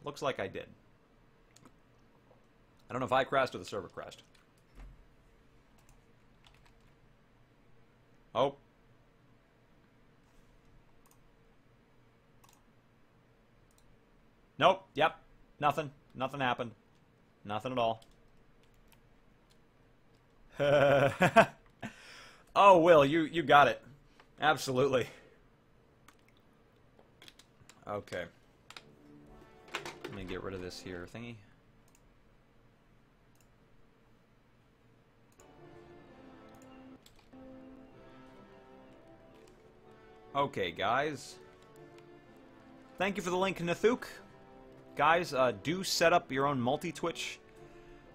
Looks like I did. I don't know if I crashed or the server crashed. Oh. Nope. Yep. Nothing. Nothing happened. Nothing at all. Oh, Will, you got it. Absolutely. Okay. Let me get rid of this here thingy. Okay, guys. Thank you for the link, Nathuk. Guys, do set up your own multi-Twitch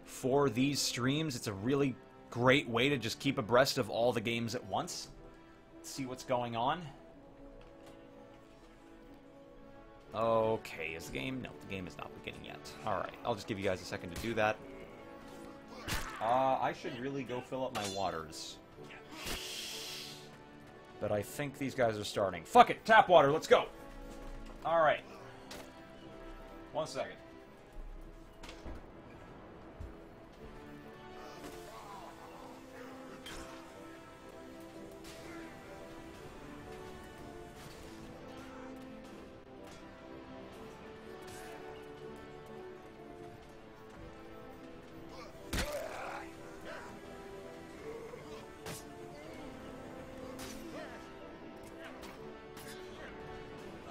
for these streams. It's a really great way to just keep abreast of all the games at once. See what's going on. Okay, is the game? No, the game is not beginning yet. Alright, I'll just give you guys a second to do that. I should really go fill up my waters. But I think these guys are starting. Fuck it, tap water, let's go! Alright. 1 second.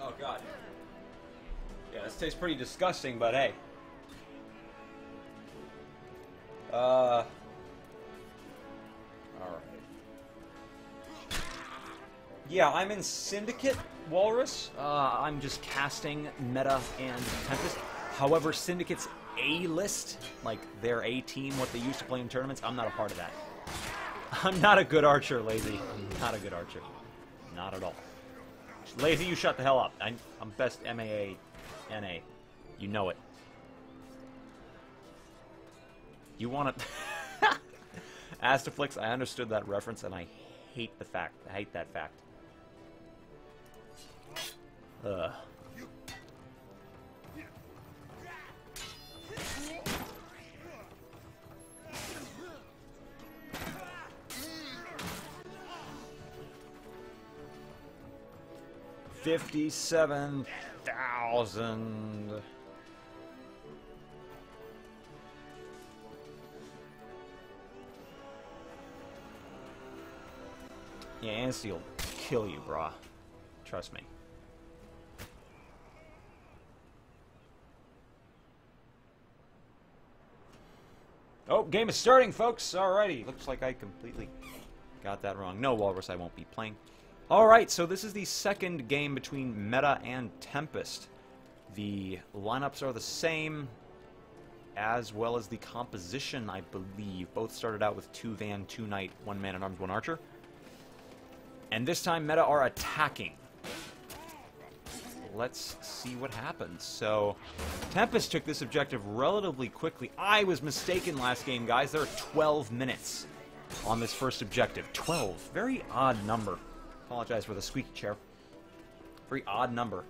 Oh god. Yeah, this tastes pretty disgusting, but hey. Alright. Yeah, I'm in Syndicate, Walrus. I'm just casting Meta and Tempest. However, Syndicate's A-list, like their A-team, what they used to play in tournaments, I'm not a part of that. I'm not a good archer, Lazy. I'm not a good archer. Not at all. Lazy, you shut the hell up. I'm best MAA NA. You know it. You want to... Astaflix, I understood that reference, and I hate the fact. I hate that fact. Ugh. $57,000. Yeah, Anstey will kill you, brah. Trust me. Oh, game is starting, folks. Alrighty. Looks like I completely got that wrong. No, Walrus, I won't be playing. Alright, so this is the second game between Meta and Tempest. The lineups are the same, as well as the composition, I believe. Both started out with 2 Van, 2 Knight, 1 Man-at-Arms, 1 Archer. And this time, Meta are attacking. Let's see what happens. So, Tempest took this objective relatively quickly. I was mistaken last game, guys. There are 12 minutes on this first objective. 12. Very odd number. Apologize for the squeaky chair. Very odd number.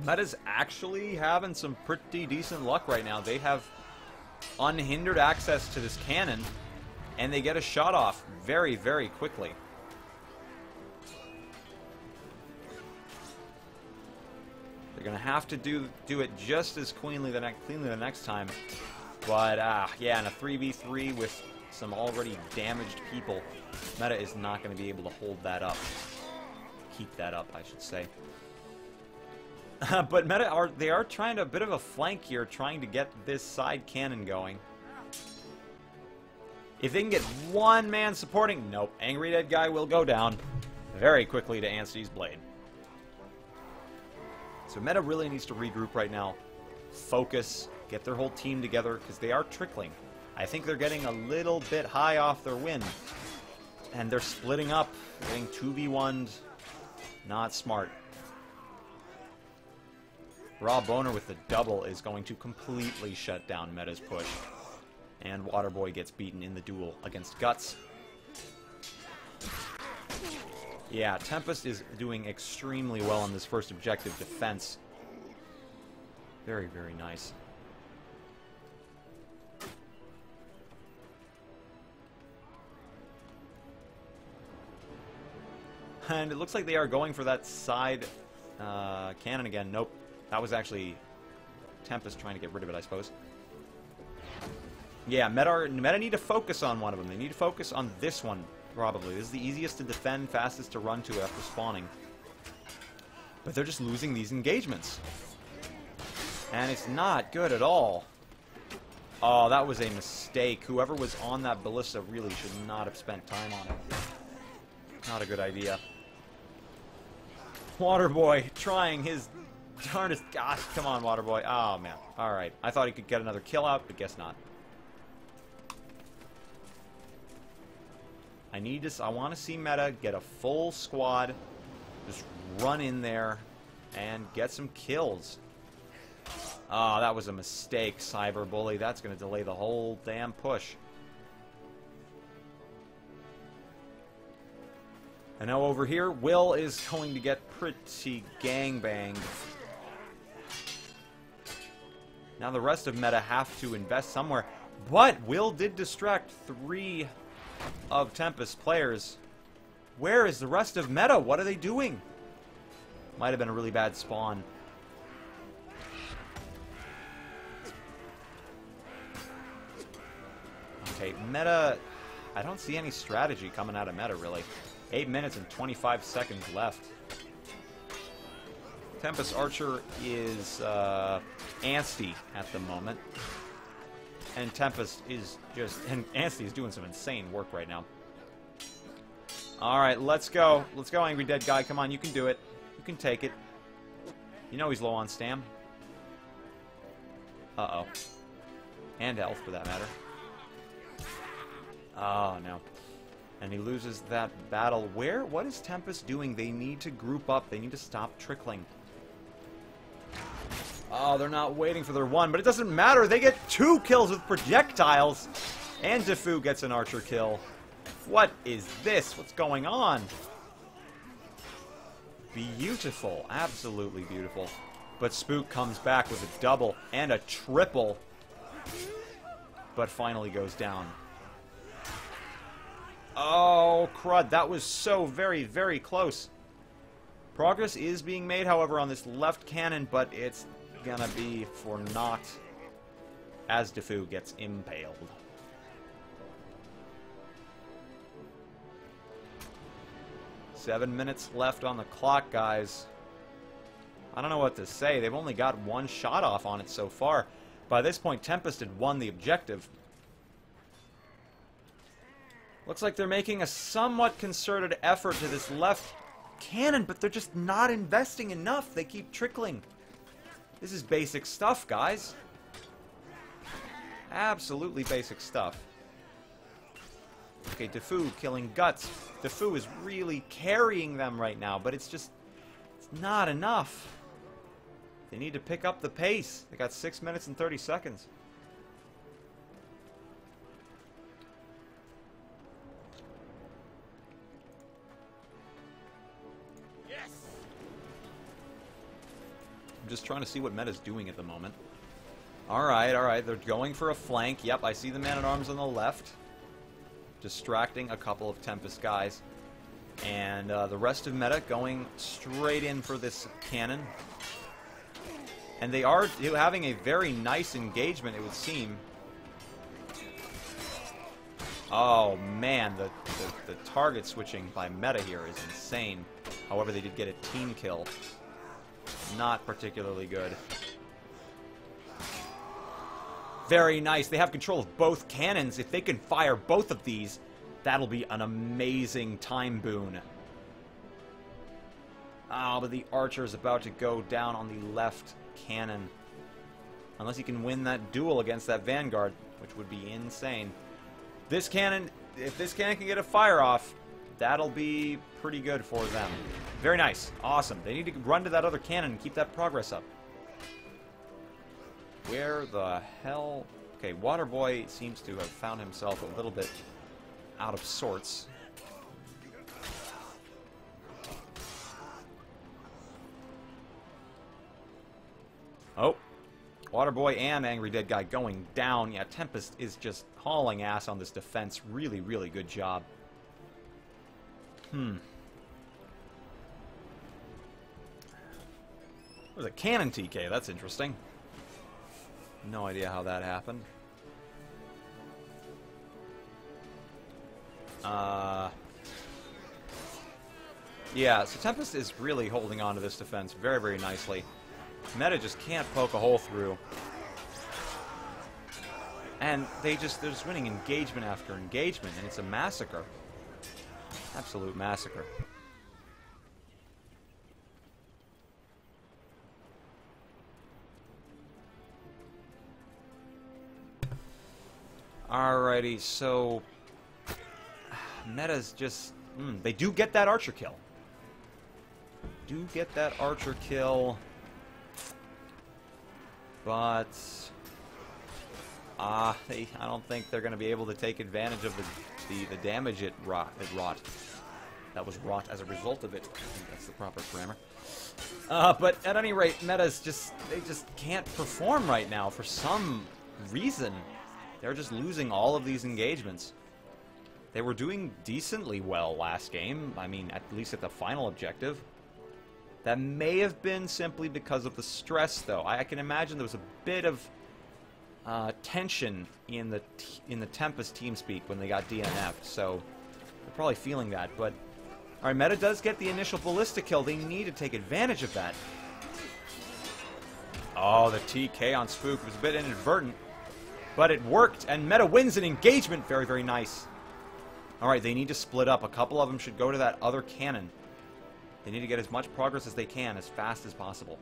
Meta's actually having some pretty decent luck right now. They have unhindered access to this cannon, and they get a shot off very, very quickly. They're going to have to do it just as cleanly the next time. But, yeah, in a 3v3 with some already damaged people, Meta is not going to be able to hold that up. Keep that up, I should say. But Meta are trying a bit of a flank here, trying to get this side cannon going. If they can get one man supporting, nope, Angry Dead Guy will go down very quickly to Anstey's blade. So Meta really needs to regroup right now, focus, get their whole team together, because they are trickling. I think they're getting a little bit high off their wind, and they're splitting up, getting 2v1'd. Not smart. Raw Boner with the double is going to completely shut down Meta's push. And Waterboy gets beaten in the duel against Guts. Yeah, Tempest is doing extremely well on this first objective, defense. Very, very nice. And it looks like they are going for that side cannon again. Nope. That was actually Tempest trying to get rid of it, I suppose. Yeah, Meta need to focus on one of them. They need to focus on this one, probably. This is the easiest to defend, fastest to run to after spawning. But they're just losing these engagements. And it's not good at all. Oh, that was a mistake. Whoever was on that ballista really should not have spent time on it. Not a good idea. Waterboy trying his darndest. Gosh, come on, Waterboy. Oh, man. Alright. I thought he could get another kill out, but guess not. I want to see Meta get a full squad, just run in there, and get some kills. Oh, that was a mistake, Cyber Bully. That's going to delay the whole damn push. And now over here, Will is going to get pretty gangbanged. Now the rest of Meta have to invest somewhere. But Will did distract 3 of Tempest players. Where is the rest of Meta? What are they doing? Might have been a really bad spawn. Okay, Meta... I don't see any strategy coming out of Meta, really. 8 minutes and 25 seconds left. Tempest Archer is antsy at the moment. And Tempest is just... And Anstey is doing some insane work right now. Alright, let's go. Let's go, Angry Dead Guy. Come on, you can do it. You can take it. You know he's low on stam. Uh-oh. And health, for that matter. Oh, no. And he loses that battle. What is Tempest doing? They need to group up. They need to stop trickling. Oh, they're not waiting for their one, but it doesn't matter. They get 2 kills with projectiles. And Defu gets an archer kill. What is this? What's going on? Beautiful. Absolutely beautiful. But Spook comes back with a double and a triple. But finally goes down. Oh, crud. That was so very, very close. Progress is being made, however, on this left cannon, but it's gonna be for naught as Defu gets impaled. Seven minutes left on the clock, guys. I don't know what to say. They've only got 1 shot off on it so far. By this point, Tempest had won the objective. Looks like they're making a somewhat concerted effort to this left cannon, but they're just not investing enough. They keep trickling. This is basic stuff, guys. Absolutely basic stuff. Okay, Defu killing Guts. Defu is really carrying them right now, but it's not enough. They need to pick up the pace. They got 6 minutes and 30 seconds. I'm just trying to see what Meta's doing at the moment. Alright, alright. They're going for a flank. Yep, I see the man-at-arms on the left. Distracting a couple of Tempest guys. And the rest of Meta going straight in for this cannon. And they are having a very nice engagement, it would seem. Oh, man. The target switching by Meta here is insane. However, they did get a team kill. Not particularly good. Very nice. They have control of both cannons. If they can fire both of these, that'll be an amazing time boon. Oh, but the archer is about to go down on the left cannon. Unless he can win that duel against that Vanguard, which would be insane. This cannon, if this cannon can get a fire off, that'll be pretty good for them. Very nice. Awesome. They need to run to that other cannon and keep that progress up. Where the hell... Okay, Waterboy seems to have found himself a little bit out of sorts. Oh, Waterboy and Angry Dead Guy going down. Yeah, Tempest is just hauling ass on this defense. Really, really good job. There's a cannon TK. That's interesting. No idea how that happened. Yeah, so Tempest is really holding on to this defense very, very nicely. Meta just can't poke a hole through. And they're just winning engagement after engagement, and it's a massacre. Absolute massacre. Alrighty, so Meta's just they do get that archer kill. But I don't think they're going to be able to take advantage of the damage it wrought. That was wrought as a result of it. I think that's the proper grammar. But at any rate, Meta's they just can't perform right now for some reason. They're just losing all of these engagements. They were doing decently well last game. I mean, at least at the final objective. That may have been simply because of the stress, though. I can imagine there was a bit of tension in the Tempest TeamSpeak when they got DNF, so they're probably feeling that. But all right, Meta does get the initial ballista kill. They need to take advantage of that. Oh, the TK on Spook was a bit inadvertent, but it worked, and Meta wins an engagement. Very, very nice. All right, they need to split up. A couple of them should go to that other cannon. They need to get as much progress as they can, as fast as possible.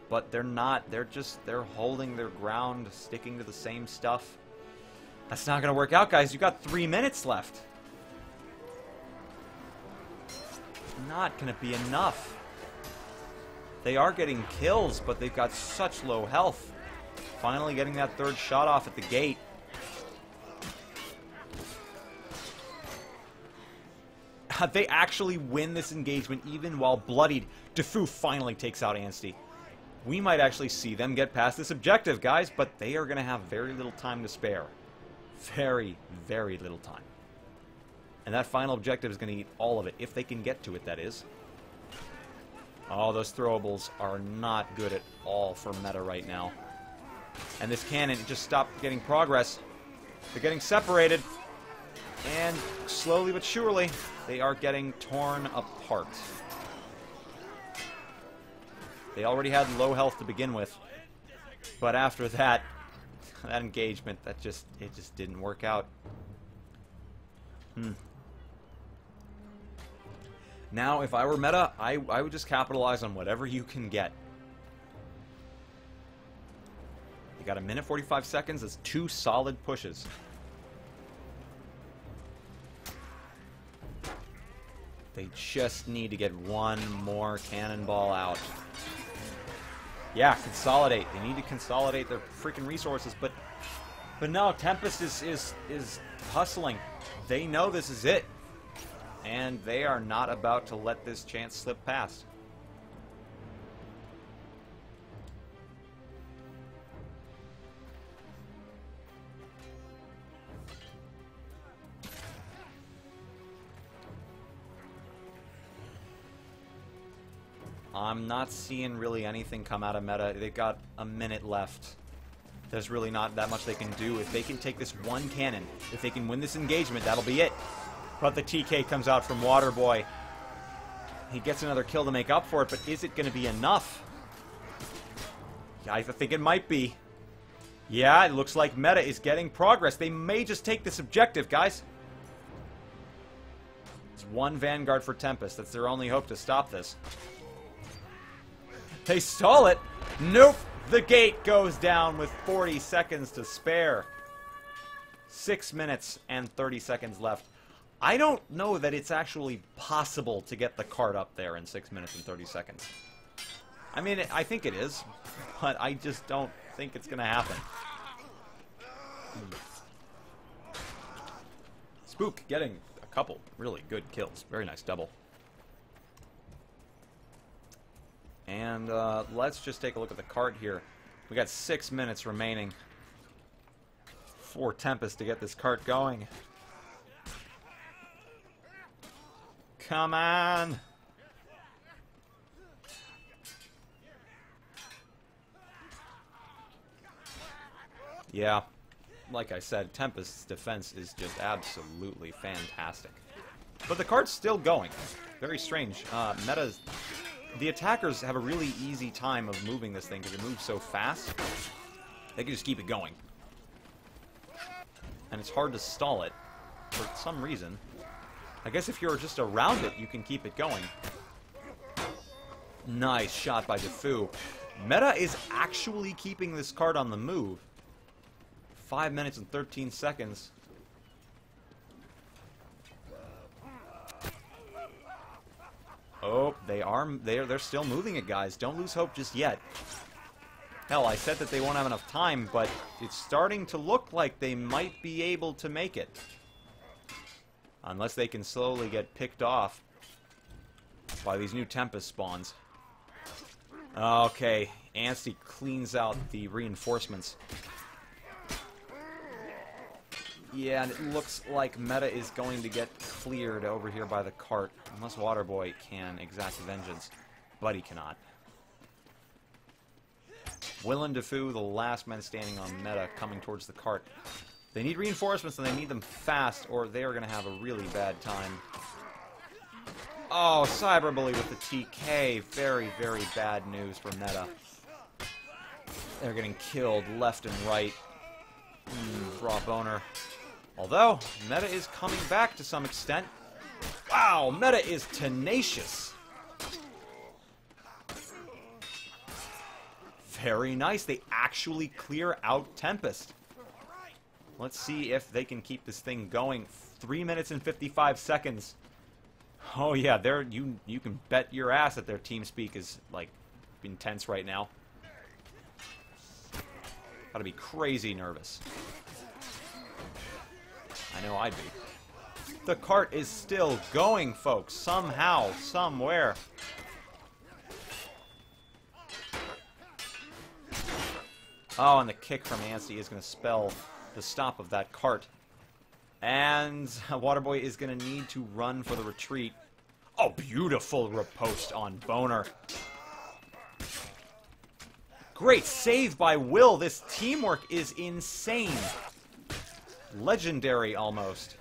But they're not. They're holding their ground, sticking to the same stuff. That's not going to work out, guys. You've got 3 minutes left. It's not going to be enough. They are getting kills, but they've got such low health. Finally getting that third shot off at the gate. They actually win this engagement even while bloodied. Defu finally takes out Ansty. We might actually see them get past this objective, guys, but they are going to have very little time to spare. Very, very little time. And that final objective is going to eat all of it, if they can get to it, that is. Oh, those throwables are not good at all for Meta right now. And this cannon just stopped getting progress. They're getting separated. And slowly but surely, they are getting torn apart. They already had low health to begin with. But after that, that engagement, it just didn't work out. Now, if I were Meta, I would just capitalize on whatever you can get. You got 1 minute 45 seconds. That's 2 solid pushes. They just need to get 1 more cannonball out. Yeah, consolidate. They need to consolidate their freaking resources, but no, Tempest is hustling. They know this is it, and they are not about to let this chance slip past. I'm not seeing really anything come out of Meta. They've got 1 minute left. There's really not that much they can do. If they can take this 1 cannon, if they can win this engagement, that'll be it. But the TK comes out from Waterboy. He gets another kill to make up for it, but is it going to be enough? Yeah, I think it might be. Yeah, it looks like Meta is getting progress. They may just take this objective, guys. It's 1 Vanguard for Tempest. That's their only hope to stop this. They stall it. Nope. The gate goes down with 40 seconds to spare. 6 minutes and 30 seconds left. I don't know that it's actually possible to get the cart up there in 6 minutes and 30 seconds. I mean, I think it is, but I just don't think it's going to happen. Spook getting a couple really good kills. Very nice double. And let's just take a look at the cart here. We got 6 minutes remaining for Tempest to get this cart going. Come on! Yeah, like I said, Tempest's defense is just absolutely fantastic. But the cart's still going. Very strange. The attackers have a really easy time of moving this thing because it moves so fast. They can just keep it going. And it's hard to stall it for some reason. I guess if you're just around it, you can keep it going. Nice shot by Defu. Meta is actually keeping this cart on the move. 5 minutes and 13 seconds. Oh, they're still moving it, guys. Don't lose hope just yet. Hell, I said that they won't have enough time, but it's starting to look like they might be able to make it. Unless they can slowly get picked off by these new Tempest spawns. Okay, Anstey cleans out the reinforcements. Yeah, and it looks like Meta is going to get cleared over here by the cart. Unless Waterboy can exact vengeance. But he cannot. Will and Defu, the last men standing on Meta, coming towards the cart. They need reinforcements and they need them fast, or they are going to have a really bad time. Oh, Cyberbully with the TK. Very, very bad news for Meta. They're getting killed left and right. Raw boner. Although, Meta is coming back to some extent. Wow, Meta is tenacious. Very nice. They actually clear out Tempest. Let's see if they can keep this thing going. 3 minutes and 55 seconds. Oh yeah, you can bet your ass that their TeamSpeak is like intense right now. Gotta be crazy nervous. I know I'd be. The cart is still going, folks. Somehow, somewhere. Oh, and the kick from Anstey is going to spell the stop of that cart. And Waterboy is going to need to run for the retreat. Oh, beautiful riposte on Boner. Great save by Will. This teamwork is insane. Legendary, almost.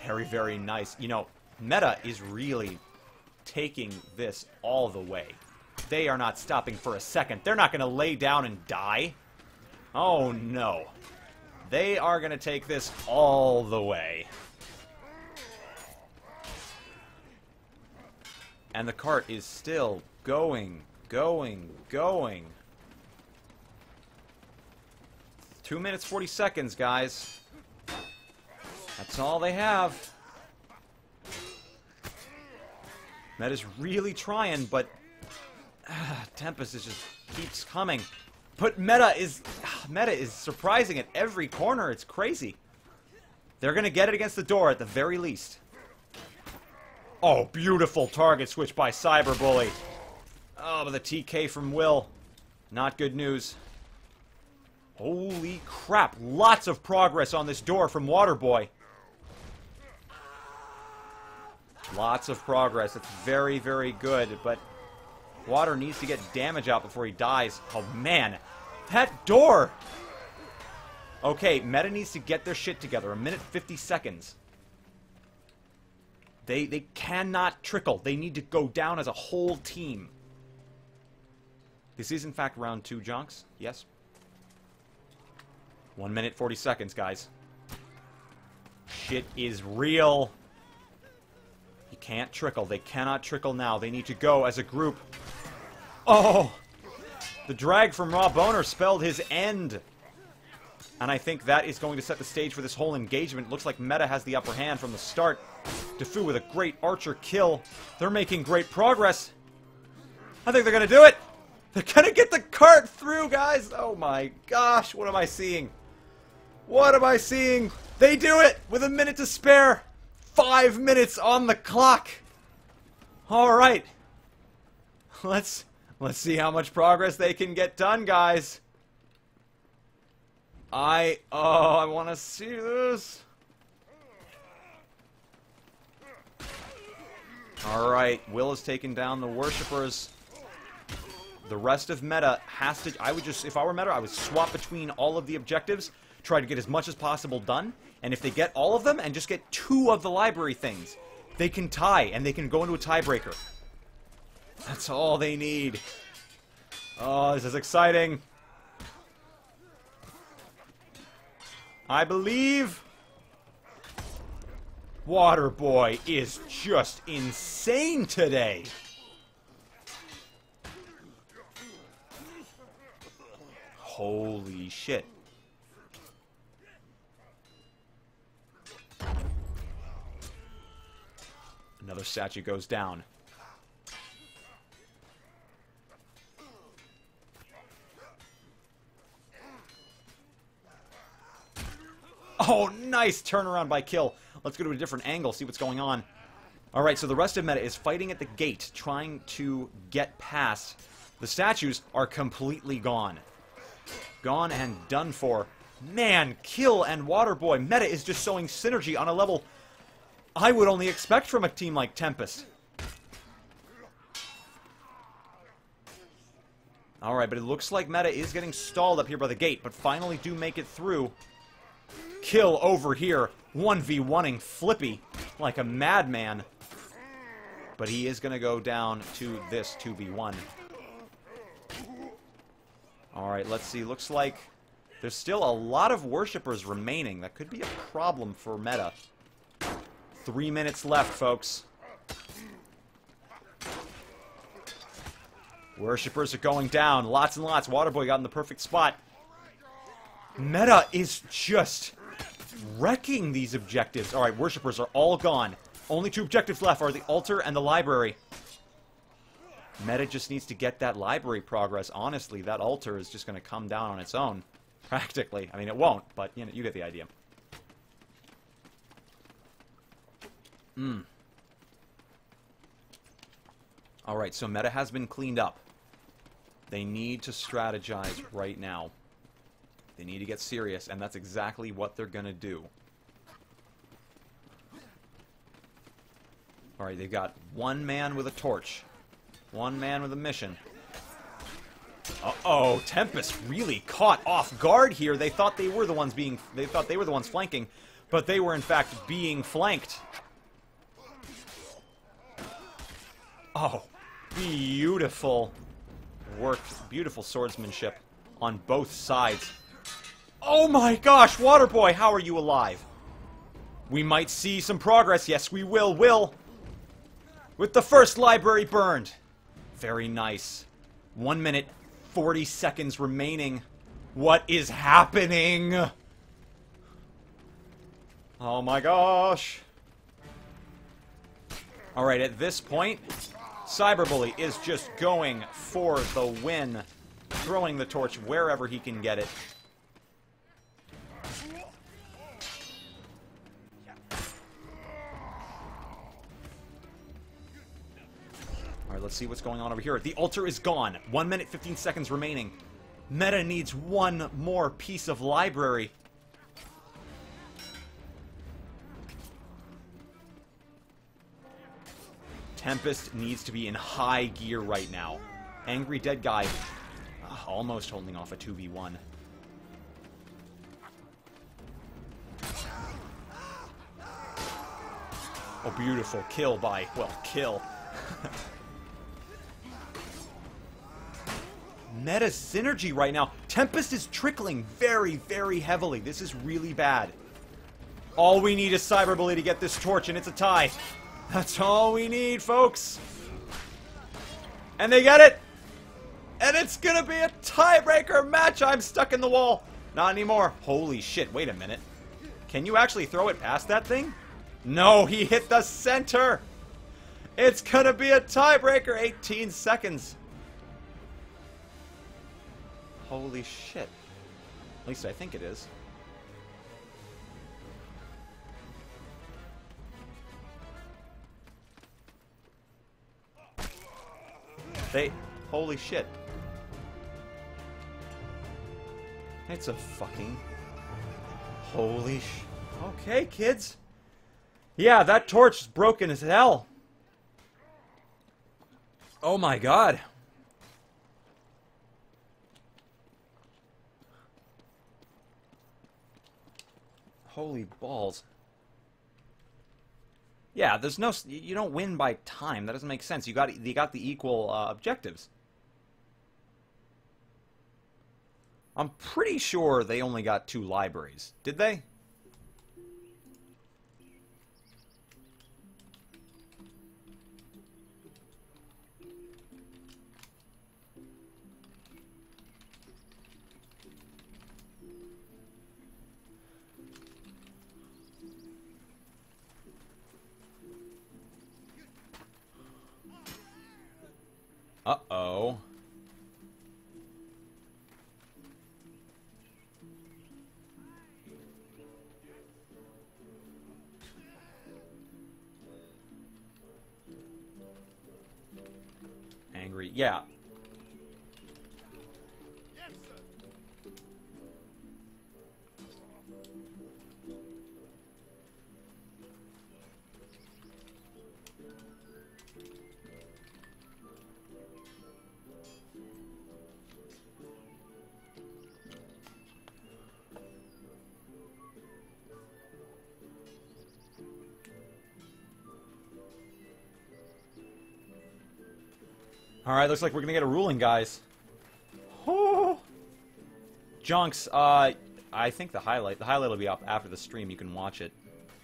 Very, very nice. You know, Meta is really taking this all the way. They are not stopping for a second. They're not going to lay down and die. Oh, no. They are going to take this all the way. And the cart is still going, going, going. 2 minutes, 40 seconds, guys. That's all they have. Meta's really trying, but Tempest is just keeps coming. But Meta is surprising at every corner. It's crazy. They're gonna get it against the door at the very least. Oh, beautiful target switch by Cyberbully. Oh, but the TK from Will. Not good news. Holy crap. Lots of progress on this door from Waterboy. Lots of progress. It's very, very good, but Water needs to get damage out before he dies. Oh, man. That door! Okay, Meta needs to get their shit together. 1 minute, 50 seconds. They cannot trickle. They need to go down as a whole team. This is, in fact, round 2, Jonks. Yes? 1 minute, 40 seconds, guys. Shit is real. You can't trickle. They cannot trickle now. They need to go as a group. Oh! The drag from Raw Boner spelled his end. And I think that is going to set the stage for this whole engagement. Looks like Meta has the upper hand from the start. Defu with a great archer kill. They're making great progress. I think they're going to do it. They're going to get the cart through, guys. Oh my gosh, what am I seeing? What am I seeing? They do it with 1 minute to spare. 5 minutes on the clock. All right. Let's see how much progress they can get done, guys. I want to see this. All right, Will has taken down the worshippers. The rest of meta has to... if I were meta, I would swap between all of the objectives, try to get as much as possible done, and if they get all of them and just get 2 of the library things, they can tie, and they can go into a tiebreaker. That's all they need. Oh, this is exciting. I believe... Waterboy is just insane today. Holy shit. Another statue goes down. Oh, nice turnaround by Kill. Let's go to a different angle, see what's going on. Alright, so the rest of meta is fighting at the gate, trying to get past. The statues are completely gone. Gone and done for. Man, Kill and Waterboy. Meta is just showing synergy on a level I would only expect from a team like Tempest. Alright, but it looks like meta is getting stalled up here by the gate, but finally do make it through. Kill over here, 1v1ing Flippy like a madman. But he is going to go down to this 2v1. Alright, let's see. Looks like there's still a lot of worshippers remaining. That could be a problem for meta. 3 minutes left, folks. Worshippers are going down. Lots and lots. Waterboy got in the perfect spot. Meta is just wrecking these objectives. Alright, worshippers are all gone. Only 2 objectives left are the altar and the library. Meta just needs to get that library progress. Honestly, that altar is just going to come down on its own. Practically. I mean, it won't, but you know, you get the idea. Alright, so meta has been cleaned up. They need to strategize right now. They need to get serious, and that's exactly what they're going to do. Alright, they've got 1 man with a torch. 1 man with a mission. Uh-oh, Tempest really caught off guard here. They thought they were the ones flanking, but they were in fact being flanked. Oh, beautiful work, beautiful swordsmanship on both sides. Oh my gosh, Waterboy, how are you alive? We might see some progress. Yes, we will. With the first library burned. Very nice. 1 minute, 40 seconds remaining. What is happening? Oh my gosh. Alright, at this point, Cyberbully is just going for the win. Throwing the torch wherever he can get it. Alright, let's see what's going on over here. The altar is gone. 1 minute, 15 seconds remaining. Meta needs 1 more piece of library. Tempest needs to be in high gear right now. Angry Dead Guy almost holding off a 2v1. Oh, beautiful kill by, well, Kill. Meta synergy right now. Tempest is trickling very, very heavily. This is really bad. All we need is Cyberbully to get this torch, and it's a tie. That's all we need, folks. And they get it. And it's gonna be a tiebreaker match. I'm stuck in the wall. Not anymore. Holy shit, wait a minute. Can you actually throw it past that thing? No, he hit the center. It's gonna be a tiebreaker. 18 seconds. Holy shit. At least I think it is. They... Holy shit. It's a fucking... Holy sh... Okay, kids. Yeah, that torch is broken as hell. Oh my god. Holy balls. Yeah, there's no... You don't win by time. That doesn't make sense. You got the equal objectives. I'm pretty sure they only got 2 libraries. Did they? Uh-oh. Angry. Yeah. Alright, looks like we're gonna get a ruling, guys. Oh. Junks, I think the highlight will be up after the stream. You can watch it.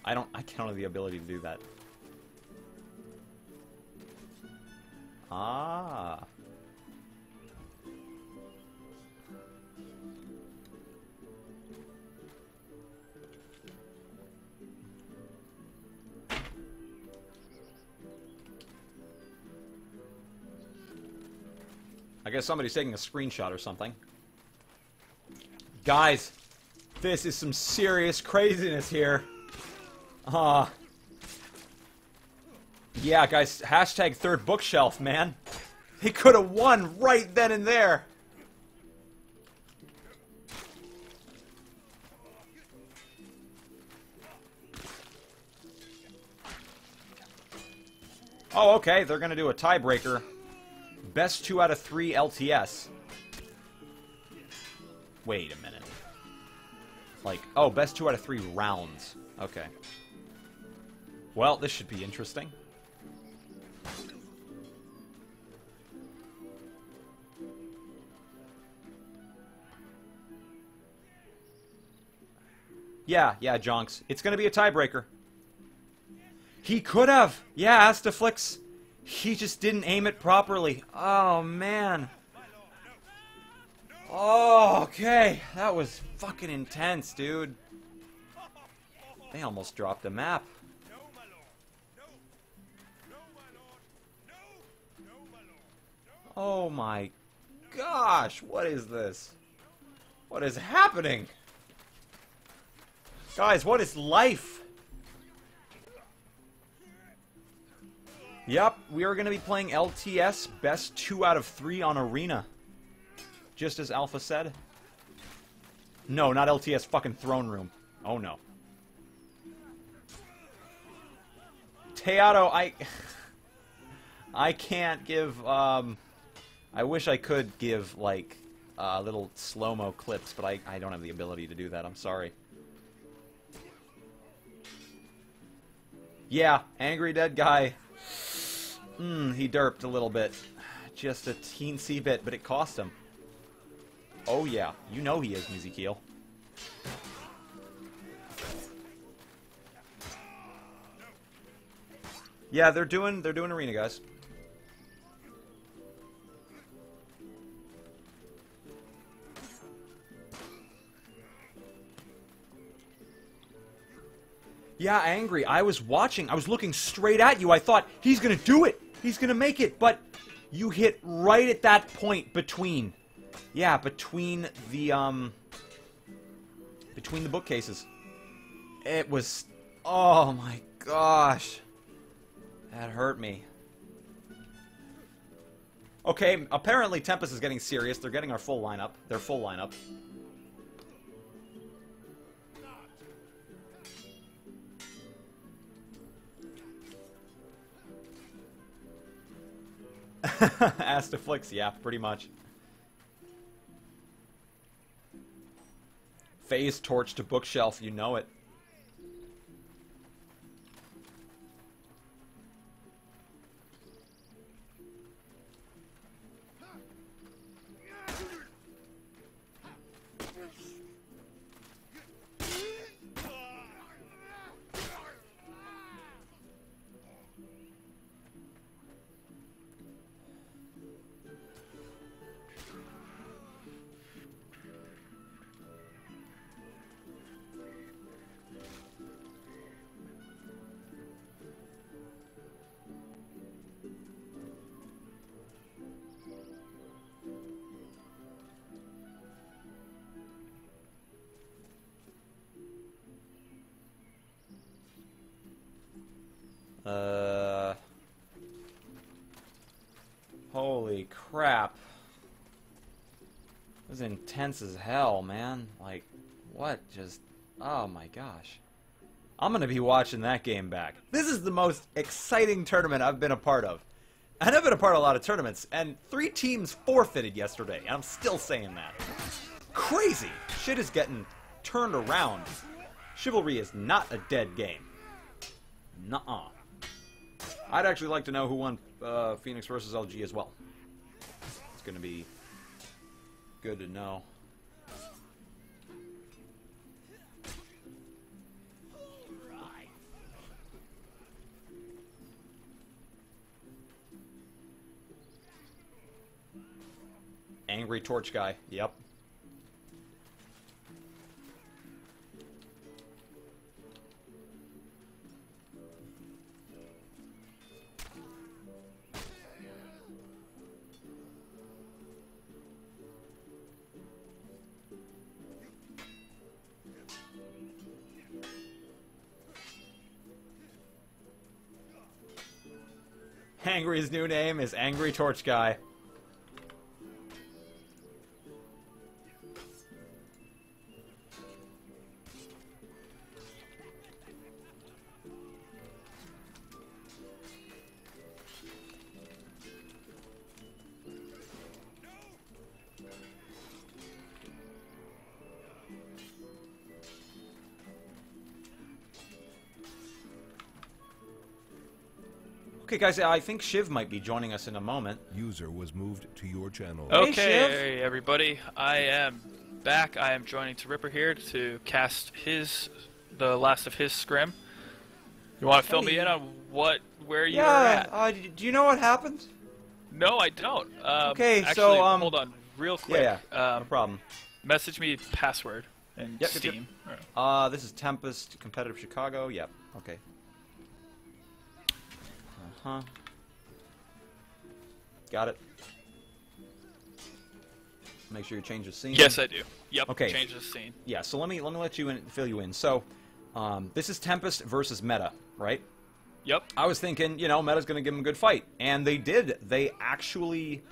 I can't have the ability to do that. Ah. I guess somebody's taking a screenshot or something. Guys, this is some serious craziness here. Yeah, guys, hashtag third bookshelf, man. He could have won right then and there. Oh, okay, they're gonna do a tiebreaker. Best 2 out of 3 LTS. Wait a minute. Like, oh, best 2 out of 3 rounds. Okay. Well, this should be interesting. Yeah, Jonks. It's gonna be a tiebreaker. He could have. Yeah, Astaflix. He just didn't aim it properly. Oh, man. Oh, okay. That was fucking intense, dude. They almost dropped the map. Oh my gosh, what is this? What is happening? Guys, what is life? Yep, we are going to be playing LTS, best 2 out of 3 on Arena. Just as Alpha said. No, not LTS, fucking Throne Room. Oh no. Teatro, I can't give, I wish I could give, like, little slow-mo clips, but I don't have the ability to do that, I'm sorry. Yeah, angry dead guy. He derped a little bit. Just a teensy bit, but it cost him. Oh yeah, you know he is, Mizikeel. Yeah, they're doing arena, guys. Yeah, angry. I was watching. I was looking straight at you. I thought, he's gonna do it. He's gonna make it. But you hit right at that point between. Yeah, between the bookcases. It was... Oh my gosh. That hurt me. Okay, apparently Tempest is getting serious. They're getting our full lineup. Their full lineup. Astaflix, yeah, pretty much. Phase torch to bookshelf, you know it. Holy crap. It was intense as hell, man. Like, what? Just, oh my gosh. I'm gonna be watching that game back. This is the most exciting tournament I've been a part of. And I've been a part of a lot of tournaments, and 3 teams forfeited yesterday, and I'm still saying that. Crazy! Shit is getting turned around. Chivalry is not a dead game. Nuh-uh. I'd actually like to know who won Phoenix versus LG as well. It's going to be good to know. Angry torch guy. Yep. Angry's new name is Angry Torch Guy. Okay, guys, I think Shiv might be joining us in a moment. User was moved to your channel. Okay, hey, everybody. I am back. I am joining to Ripper here to cast the last of his scrim. You want to fill me in on where you're at? Do you know what happened? No, I don't. Okay, actually, so hold on, real quick. Yeah, no problem. Message me password in Steam. Yep. This is Tempest, competitive Chicago. Yep. Okay. Got it. Make sure you change the scene. Yes, I do. Yep. Okay. Change the scene. Yeah. So let me let you fill you in. So, this is Tempest versus Meta, right? Yep. I was thinking, you know, Meta's going to give him a good fight, and they did. They actually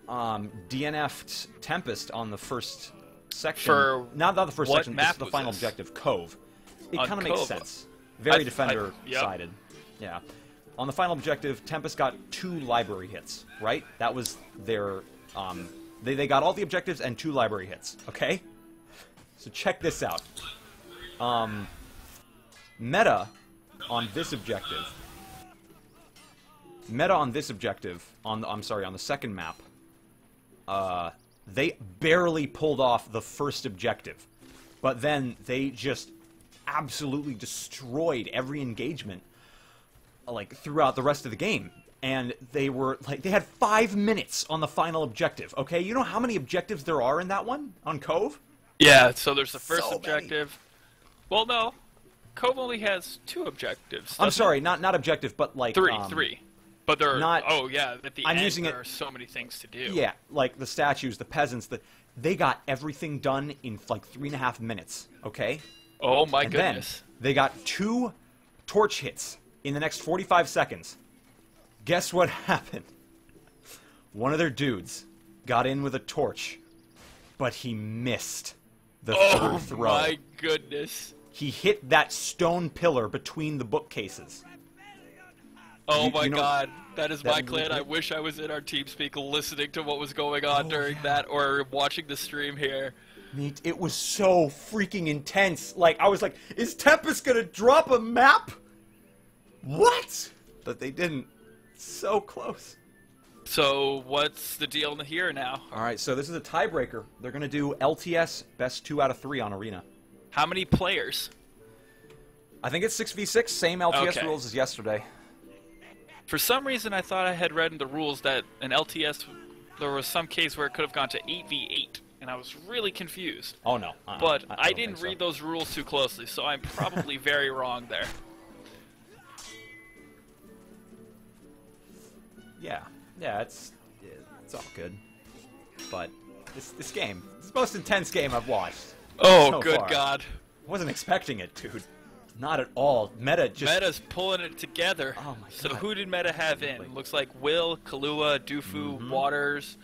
DNF'd Tempest on the first section. For not the first section. Map this is the final objective, Cove. It kind of makes sense. Yep. Very defender-sided. Yeah. On the final objective, Tempest got 2 library hits, right? That was their... They got all the objectives and 2 library hits, okay? So check this out. Meta on this objective... on the second map, they barely pulled off the first objective. But then they just absolutely destroyed every engagement like throughout the rest of the game, and they were like they had 5 minutes on the final objective. Okay, you know how many objectives there are in that one on Cove? Yeah, so there's the first objective. Well, no, Cove only has 2 objectives. I'm sorry, not objective, but like 3. But they're not. Oh yeah, at the end using there are so many things to do. Yeah, like the statues, the peasants, they got everything done in like 3.5 minutes. Okay. Oh my and goodness. Then they got 2 torch hits in the next 45 seconds. Guess what happened? One of their dudes got in with a torch, but he missed the Oh third throw. my goodness. He hit that stone pillar between the bookcases. Oh my you know, god, that is that my clan. I wish I was in our TeamSpeak listening to what was going on during that, or watching the stream here. It was so freaking intense. Like, I was like, is Tempest gonna drop a map? What? But they didn't. So close. So, what's the deal here now? Alright, so this is a tiebreaker. They're gonna do LTS best 2 out of 3 on Arena. How many players? I think it's 6v6, same LTS Okay. rules as yesterday. For some reason, I thought I had read in the rules that an LTS, there was some case where it could have gone to 8v8, and I was really confused. Oh no. But I don't didn't think so. read those rules too closely, so I'm probably very wrong there. Yeah, it's all good. But this game, it's the most intense game I've watched. Oh, so good far. God. Wasn't expecting it, dude. Not at all. Meta just... Meta's pulling it together. Oh my So God. who did Meta have in? Looks like Will, Kahlua, Dufu, Mm-hmm. Waters,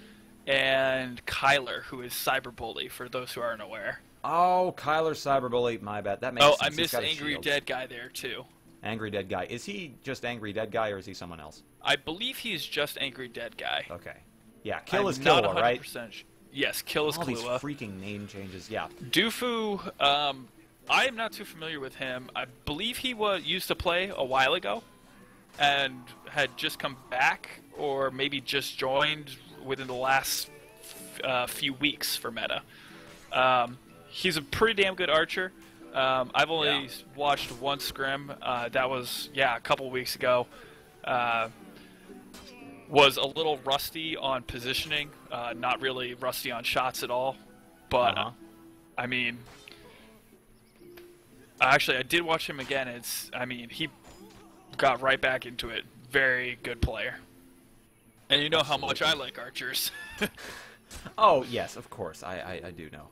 and Kyler, who is Cyberbully, for those who aren't aware. Oh, Kyler Cyberbully, my bad. That makes Oh, sense. I He's missed got a Angry shield. Dead Guy there, too. Angry Dead Guy. Is he just Angry Dead Guy, or is he someone else? I believe he's just Angry Dead Guy. Okay. Yeah, Kill I'm is not Killua, right? 100% Yes, Kill is All these Kahlua. freaking name changes, yeah. Dufu, I am not too familiar with him. I believe he used to play a while ago and had just come back, or maybe just joined within the last few weeks for Meta. He's a pretty damn good archer. I've only watched one scrim. That was, a couple weeks ago. Was a little rusty on positioning, not really rusty on shots at all. But, I mean... Actually, I did watch him again. He got right back into it. Very good player. And you know how much I like archers. Oh, yes, of course. I do know.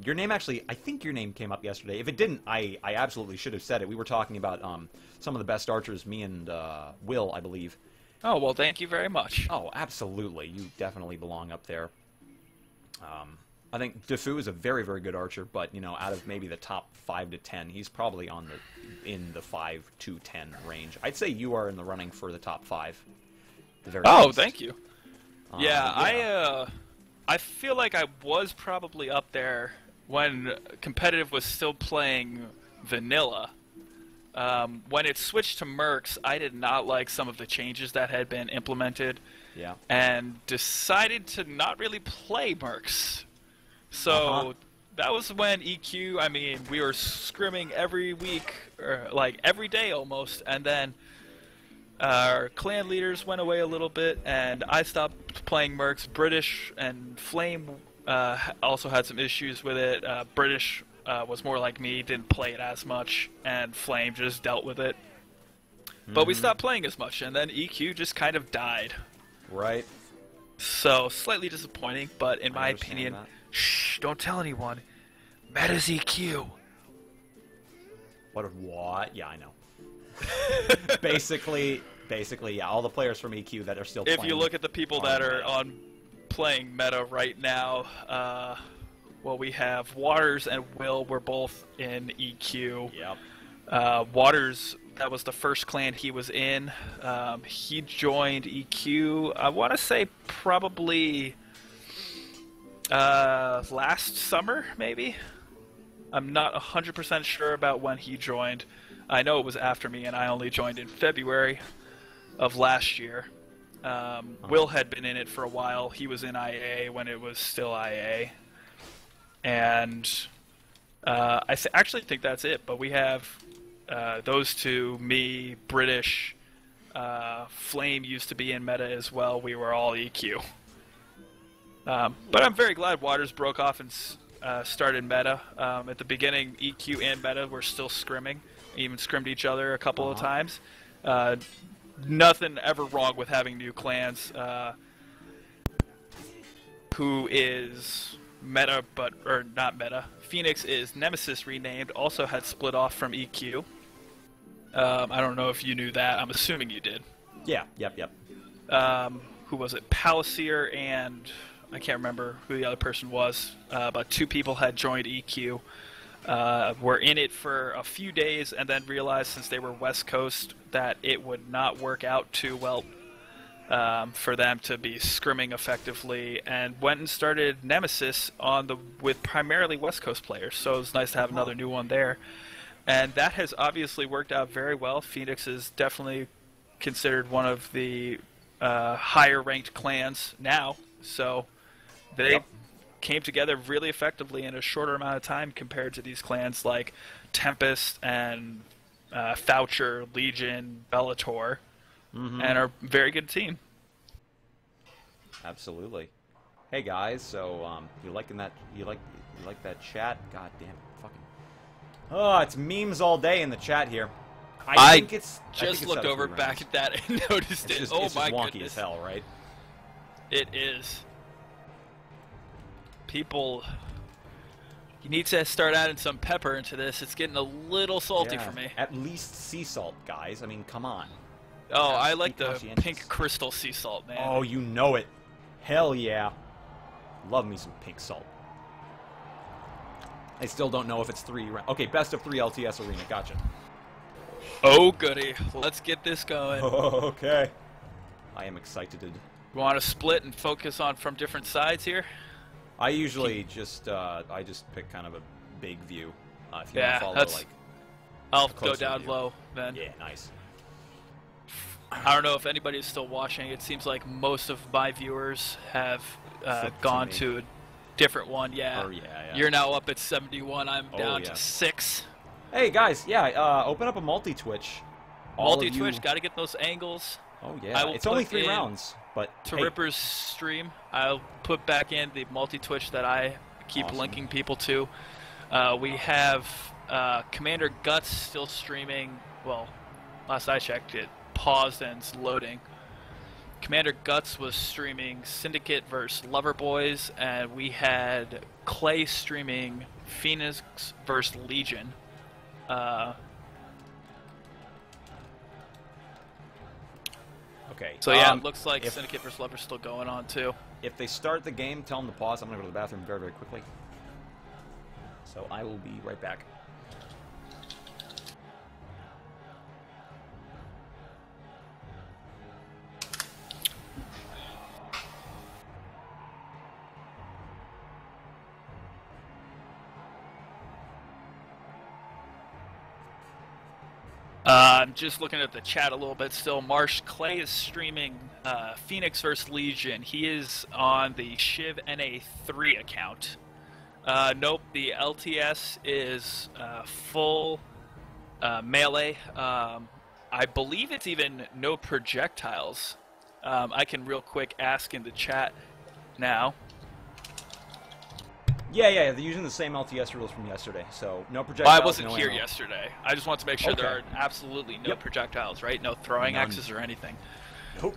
Your name actually, I think your name came up yesterday. If it didn't, I absolutely should have said it. We were talking about some of the best archers, me and Will, I believe. Oh, well, thank you very much. Oh, absolutely. You definitely belong up there. I think Defu is a very, very good archer, but, out of maybe the top 5 to 10, he's probably in the 5 to 10 range. I'd say you are in the running for the top 5. The very least. Thank you. I feel like I was probably up there when competitive was still playing vanilla. When it switched to Mercs, I did not like some of the changes that had been implemented. Yeah. And decided to not really play Mercs. So that was when EQ, we were scrimming every week, or like every day almost, and then our clan leaders went away a little bit, and I stopped playing Mercs. British and Flame also had some issues with it. British was more like me, didn't play it as much, and Flame just dealt with it. But we stopped playing as much, and then EQ just kind of died. Right. So, slightly disappointing, but in my opinion... that. Shh, don't tell anyone. Meta's EQ. What? Yeah, I know. basically, yeah, all the players from EQ that are still playing. If you look at the people that are on playing Meta right now, we have Waters and Will were both in EQ. Yep. Waters, that was the first clan he was in. He joined EQ, I want to say probably... last summer, maybe? I'm not 100% sure about when he joined. I know it was after me, and I only joined in February of last year. Will had been in it for a while. He was in IA when it was still IA. And I actually think that's it, but we have those two, me, British, Flame used to be in Meta as well. We were all EQ. But I'm very glad Waters broke off and started Meta. At the beginning, EQ and Meta were still scrimming, even scrimmed each other a couple of times. Nothing ever wrong with having new clans. Who is Meta, or not Meta. Phoenix is Nemesis renamed, also had split off from EQ. I don't know if you knew that. I'm assuming you did. Yeah, yep. who was it, Palisier and I can't remember who the other person was, but 2 people had joined EQ. Were in it for a few days and then realized since they were West Coast that it would not work out too well for them to be scrimming effectively, and went and started Nemesis with primarily West Coast players. So it was nice to have another new one there. And that has obviously worked out very well. Phoenix is definitely considered one of the higher ranked clans now. So they came together really effectively in a shorter amount of time compared to these clans like Tempest and Foucher, Legion, Bellator, and are a very good team. Absolutely. Hey guys, so you liking that? You like that chat? God damn it, fucking. Oh, it's memes all day in the chat here. I think it's looked over back at that and noticed it. Oh my goodness. It's wonky as hell, right? It is. People, you need to start adding some pepper into this. It's getting a little salty for me. At least sea salt, guys. I mean, come on. Oh, I like the pink crystal sea salt, man. Oh, you know it. Hell yeah. Love me some pink salt. I still don't know if it's 3 rounds. Okay, best of 3 LTS arena. Gotcha. Oh, goody. Let's get this going. Okay. I am excited. You want to split and focus on from different sides here? I usually just pick kind of a big view. If you want to follow, like, I'll go down low then. Yeah, nice. I don't know if anybody's still watching. It seems like most of my viewers have gone to a different one. Yeah. Oh, yeah. You're now up at 71. I'm down to 6. Hey guys, open up a multi-Twitch. Multi-Twitch, got to get those angles. Oh yeah, it's only 3 rounds, but to Ripper's stream, I'll put back in the multi-Twitch that I keep linking people to. We have Commander Guts still streaming. Well, last I checked, it paused and it's loading. Commander Guts was streaming Syndicate versus Loverboys, and we had Clay streaming Phoenix versus Legion. Okay. So yeah, it looks like Syndicate vs. Lover's still going on too. If they start the game, tell them to pause. I'm going to go to the bathroom very, very quickly. So I will be right back. I'm just looking at the chat a little bit still. Marsh Clay is streaming Phoenix vs. Legion. He is on the Shiv NA3 account. Nope, the LTS is full melee. I believe it's even no projectiles. I can real quick ask in the chat now. Yeah, they're using the same LTS rules from yesterday, so no projectiles. Well, I wasn't here ammo. yesterday. I just want to make sure there are absolutely no projectiles, right? No throwing axes or anything. Nope.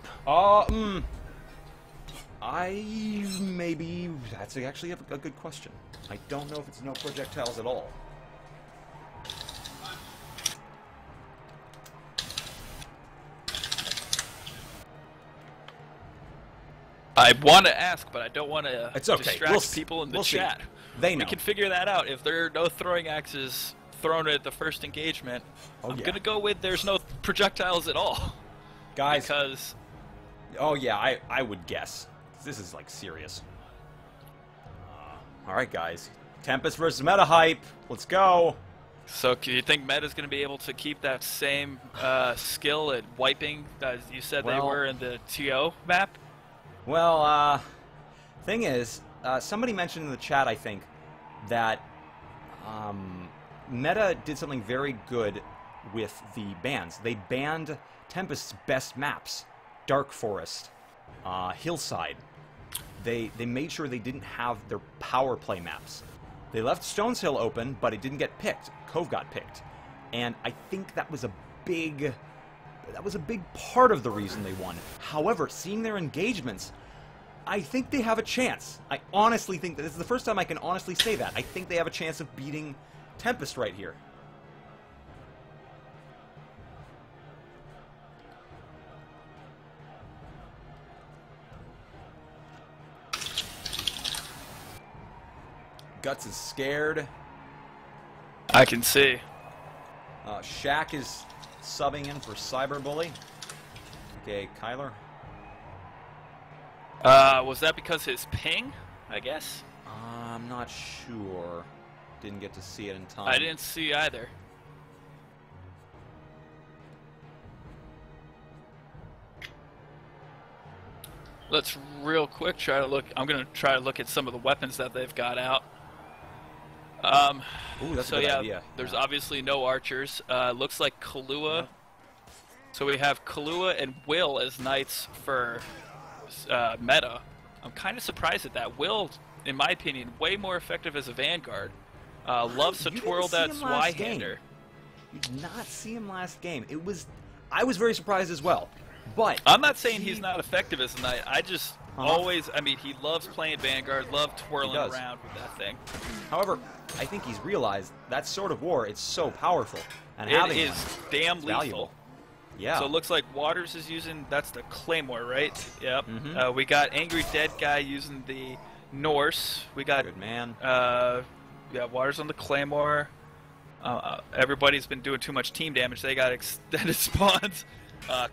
That's actually a good question. I don't know if it's no projectiles at all. I want to ask, but I don't want to distract we'll people in the we'll chat. See. They know. We can figure that out. If there are no throwing axes thrown at the first engagement, I'm going to go with there's no projectiles at all. Guys. Because... Oh, yeah, I would guess. This is, like, serious. Alright, guys. Tempest versus Meta Hype. Let's go. So, do you think Meta's going to be able to keep that same skill at wiping as you said they were in the TO map? Well, thing is, somebody mentioned in the chat, I think, that Meta did something very good with the bans. They banned Tempest's best maps, Dark Forest, Hillside. They made sure they didn't have their power play maps. They left Stones Hill open, but it didn't get picked. Cove got picked, and I think that was a big part of the reason they won. However, seeing their engagements, I think they have a chance. I honestly think that this is the first time I can honestly say that. I think they have a chance of beating Tempest right here. Guts is scared. I can see. Shaq is subbing in for Cyberbully. Okay, Kyler. Was that because his ping, I guess? I'm not sure. Didn't get to see it in time. I didn't see either. Let's real quick try to look. I'm gonna try to look at some of the weapons that they've got out. Ooh, that's so a good yeah, idea. there's obviously no archers. Looks like Kahlua. Yep. So we have Kahlua and Will as knights for meta. I'm kind of surprised at that. Will, in my opinion, way more effective as a vanguard. Loves to twirl that Zweihander. You did not see him last game. I was very surprised as well. But I'm not saying he's not effective as a knight. I just always, I mean, he loves playing vanguard, loved twirling around with that thing. However, I think he's realized that Sword of War, it's so powerful. And It having is damn lethal. valuable. Yeah. So it looks like Waters is using, that's the Claymore, right? Yep. Mm-hmm. We got Angry Dead Guy using the Norse. We got Good man. yeah, Waters on the Claymore. Everybody's been doing too much team damage. They got extended spawns.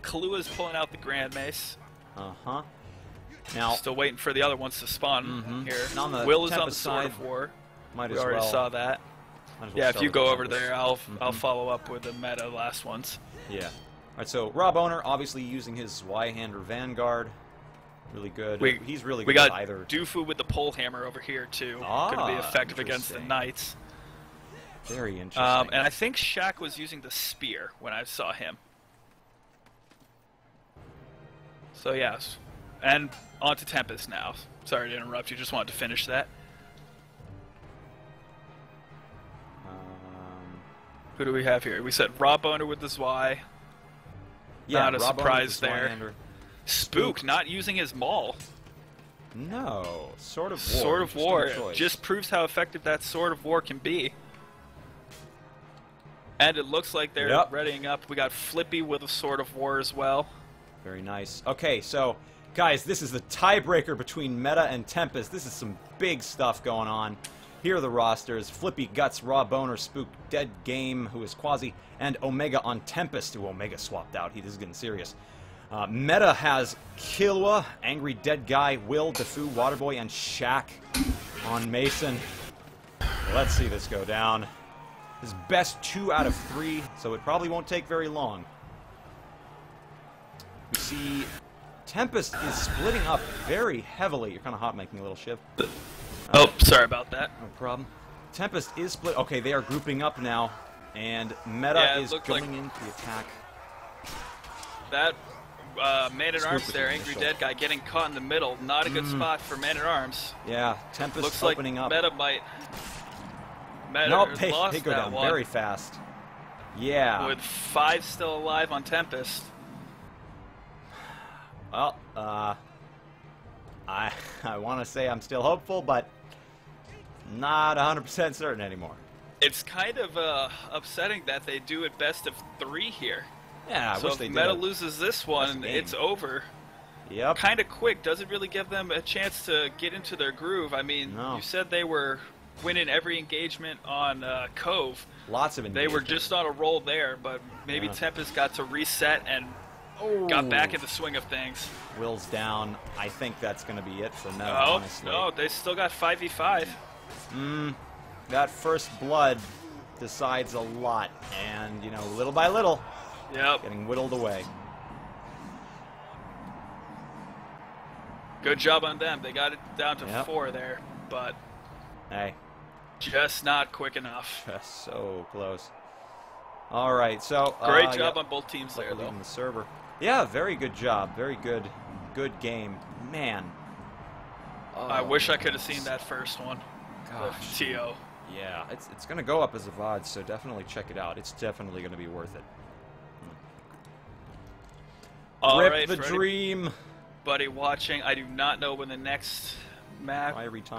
Kahlua's pulling out the Grand Mace. Uh-huh. Now, Still waiting for the other ones to spawn here. And on the Will is on the Tempest Sword side, of War. might We as already well. saw that. Might as well Yeah, if start you with go the over Tempest. there, I'll follow up with the meta last ones. Yeah. All right, so Rob Owner obviously using his Zweihander Vanguard. Really good. He's really good We got with either. Doofu with the pole hammer over here too. Going to be effective against the interesting. Knights. Very interesting. And I think Shaq was using the spear when I saw him. So yes, and on to Tempest now. Sorry to interrupt you. Just wanted to finish that. Who do we have here? We said Rob Boner with the Zwei. Yeah, Not a Rob Owner surprise with the there. Zweihander. Spook not using his maul. No, Sword of War. Sword of War Interesting choice. just proves how effective that Sword of War can be. And it looks like they're readying up. We got Flippy with a Sword of War as well. Very nice. Okay, so guys, this is the tiebreaker between Meta and Tempest. This is some big stuff going on. Here are the rosters: Flippy, Guts, Raw Boner, Spook, Dead Game, who is Quasi, and Omega on Tempest, who Omega swapped out. This is getting serious. Meta has Killua, Angry Dead Guy, Will, Defu, Waterboy, and Shaq on Mason. Let's see this go down. His best 2 out of 3, so it probably won't take very long. We see Tempest is splitting up very heavily. You're kind of hot making a little Shiv. Oh, sorry about that. No problem. Tempest is split. Okay, they are grouping up now, and Meta is going into the attack. That Man-at-Arms there, Angry Dead Guy, getting caught in the middle. Not a good spot for Man-at-Arms. Yeah, Tempest Looks like opening up. Meta might... Meta Nope, lost they go that down one. very fast. Yeah. With 5 still alive on Tempest. Well, I want to say I'm still hopeful, but not 100% certain anymore. It's kind of upsetting that they do it best of 3 here. Yeah, I so wish if they did. Meta loses this one, game. it's over. Yep. Kind of quick. Doesn't really give them a chance to get into their groove. I mean, you said they were winning every engagement on Cove. Lots of engagement. They were just on a roll there, but maybe Tempest got to reset and got back in the swing of things. Will's down. I think that's going to be it for Meta, Oh, honestly. no, they still got 5v5. That first blood decides a lot, and, you know, little by little, Yep. getting whittled away. Good job on them. They got it down to Yep. 4 there, but Hey, just not quick enough. just so close. All right, so Great job on both teams there, though. leading the server. Yeah, very good job. Very good game. Man. I wish I could have seen that first one. Gosh. TO. Yeah, it's going to go up as a VOD, so definitely check it out. It's definitely going to be worth it. All Rip right, the for dream. anybody watching, I do not know when the next map Try every time.